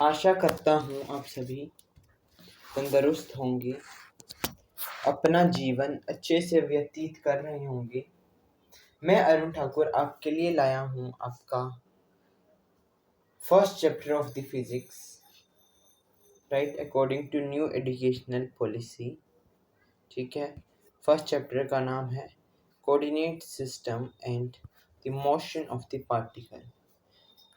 आशा करता हूँ आप सभी तंदुरुस्त होंगे, अपना जीवन अच्छे से व्यतीत कर रहे होंगे। मैं अरुण ठाकुर आपके लिए लाया हूँ आपका first chapter of the physics, right, according to new educational policy. ठीक है, फर्स्ट चैप्टर का नाम है coordinate system and the motion of the particle.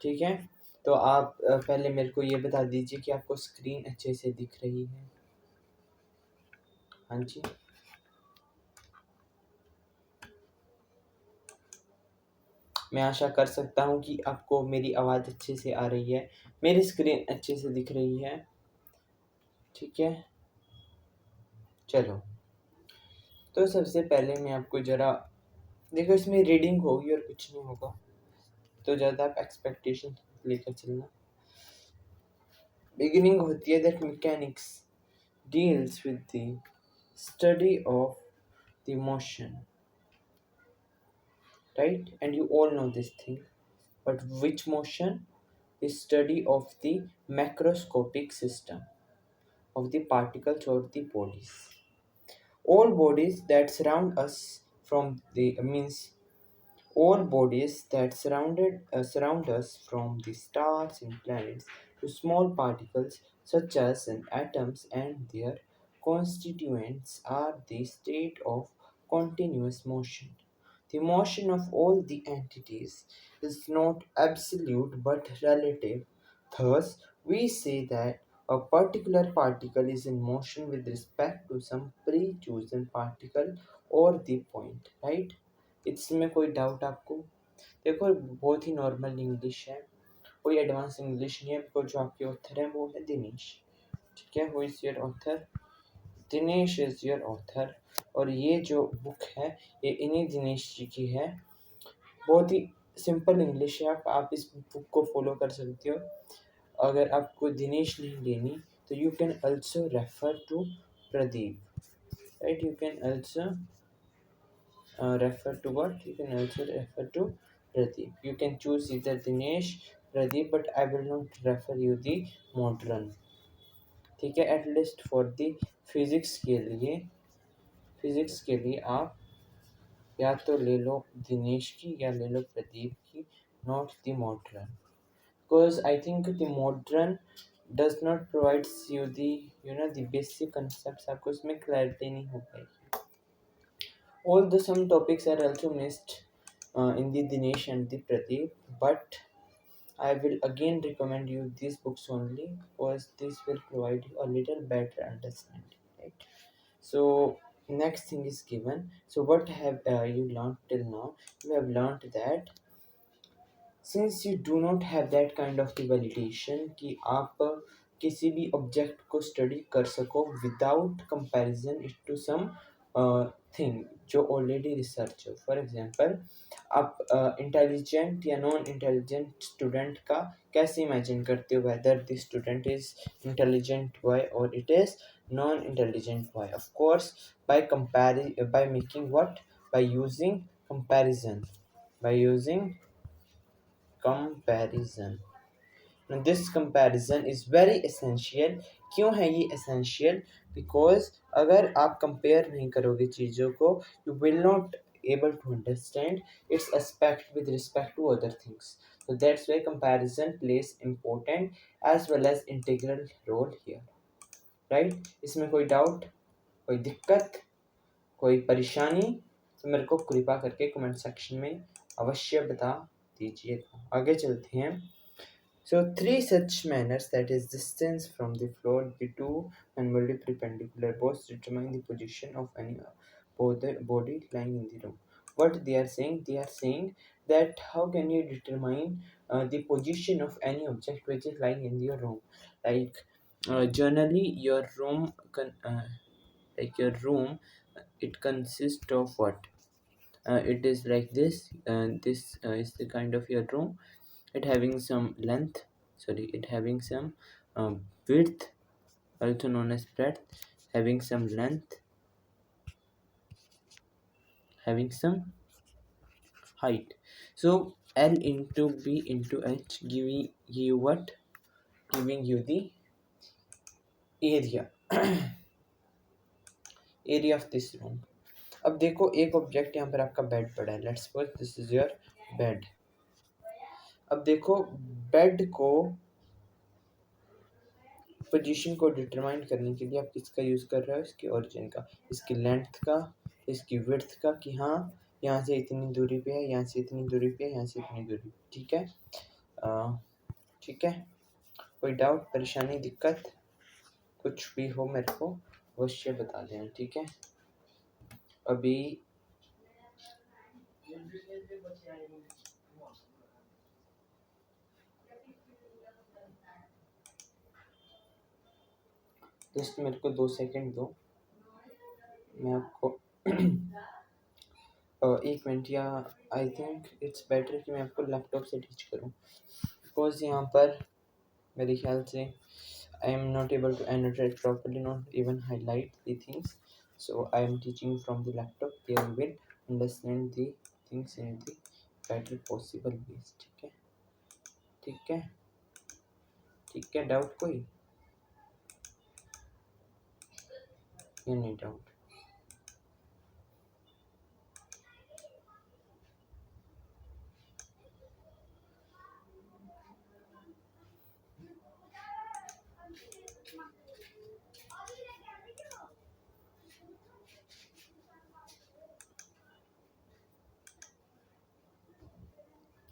ठीक है, तो आप पहले मेरे को ये बता दीजिए कि आपको स्क्रीन अच्छे से दिख रही है। हाँ जी, मैं आशा कर सकता हूँ कि आपको मेरी आवाज़ अच्छे से आ रही है, मेरी स्क्रीन अच्छे से दिख रही है। ठीक है, चलो, तो सबसे पहले मैं आपको ज़रा देखो, इसमें रीडिंग होगी और कुछ नहीं होगा, तो ज़्यादा आप एक्सपेक्टेशन लेकर चलना। बिगिनिंग होती है that mechanics deals with the study of the motion, right, and you all know this thing, but which motion? The study of the macroscopic system of the particles or the bodies. All bodies that surround us from the means all bodies that surround us from the stars and planets to small particles such as atoms and their constituents are the state of continuous motion. The motion of all the entities is not absolute but relative. Thus, we say that a particular particle is in motion with respect to some pre-chosen particle or the point, right? इसमें कोई doubt आपको? देखो, बहुत ही normal English है, कोई advance English नहीं है, because जो आपके ऑथर है वो है दिनेश। ठीक है, who is your author? Dinesh is your author. और ये जो बुक है ये इन्हीं दिनेश जी की है। बहुत ही सिंपल इंग्लिश है, आप इस बुक को फॉलो कर सकते हो। अगर आपको दिनेश नहीं लेनी तो you can also refer to Pradeep, right, you can also refer to what? You can also refer to Pradeep. You can choose either Dinesh, Pradeep, but I will not refer you the modern. ठीक है, at least for the physics के लिए आप या तो ले लो दिनेश की या ले लो प्रदीप की, not the modern, because I think the modern does not provides you the the basic concept, आपको उसमें क्लैरिटी नहीं हो पाएगी। Although some topics are also missed in the Dinesh and the Pradeep, but I will again recommend you these books only because this will provide you a little better understanding, right? So next thing is given. So what have you learned till now? You have learned that since you do not have that kind of the validation कि आप किसी भी object को study कर सको without comparison it to something जो already research हो। For example, आप इंटेलिजेंट या नॉन इंटेलिजेंट स्टूडेंट का कैसे इमेजिन करते हो, whether the student is intelligent boy और it is non intelligent boy? Of course by making what? By using comparison, by using comparison. Now this comparison is very essential. क्यों है ये essential? Because अगर आप compare नहीं करोगे चीज़ों को, you will not able to understand its aspect with respect to other things. So that's why comparison plays important as well as integral role here, right? इसमें कोई doubt, कोई दिक्कत, कोई परेशानी तो मेरे को कृपा करके कमेंट सेक्शन में अवश्य बता दीजिएगा। आगे चलते हैं। So three such manners, that is distance from the floor, the two unwieldy perpendicular boards determine the position of any body lying in the room. What they are saying? They are saying that how can you determine the position of any object which is lying in your room? Like generally your room it consists of what? It is like this. This is the kind of your room. It having some length, sorry, it having some width, also known as breadth, having some length, having some height. So L into B into H give you what? Giving you the area area of this room. अब देखो एक object यहाँ पर आपका bed पड़ा है, let's suppose this is your bed. अब देखो बेड को पोजीशन को डिटरमाइन करने के लिए आप किसका यूज़ कर रहे हो, इसकी ओरिजिन का, इसकी लेंथ का, इसकी विड्थ का, कि हाँ यहाँ से इतनी दूरी पे है, यहाँ से इतनी दूरी पे है, यहाँ से इतनी दूरी पे, ठीक है। ठीक है, कोई डाउट, परेशानी, दिक्कत, कुछ भी हो मेरे को अवश्य बता देना, ठीक है। अभी जस्ट मेरे को 2 सेकंड दो, मैं आपको 1 मिनट, या आई थिंक इट्स बेटर कि मैं आपको लैपटॉप से टीच करूँ, बिकॉज यहाँ पर मेरे ख्याल से I am not able to annotate properly, not even highlight the things. So I am teaching from the laptop. They will understand the things in the better possible ways. ठीक है, ठीक है, ठीक है। डाउट कोई या नहीं डाउट?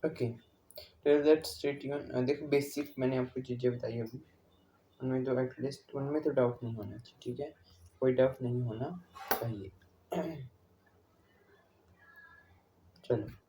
ओके, तो लेट्स स्टे ट्यून। देखो बेसिक मैंने आपको चीज़ें बताई अभी, उनमें तो एटलीस्ट उनमें तो डाउट नहीं होना चाहिए, ठीक है, कोई डाउट नहीं होना चाहिए। चलो।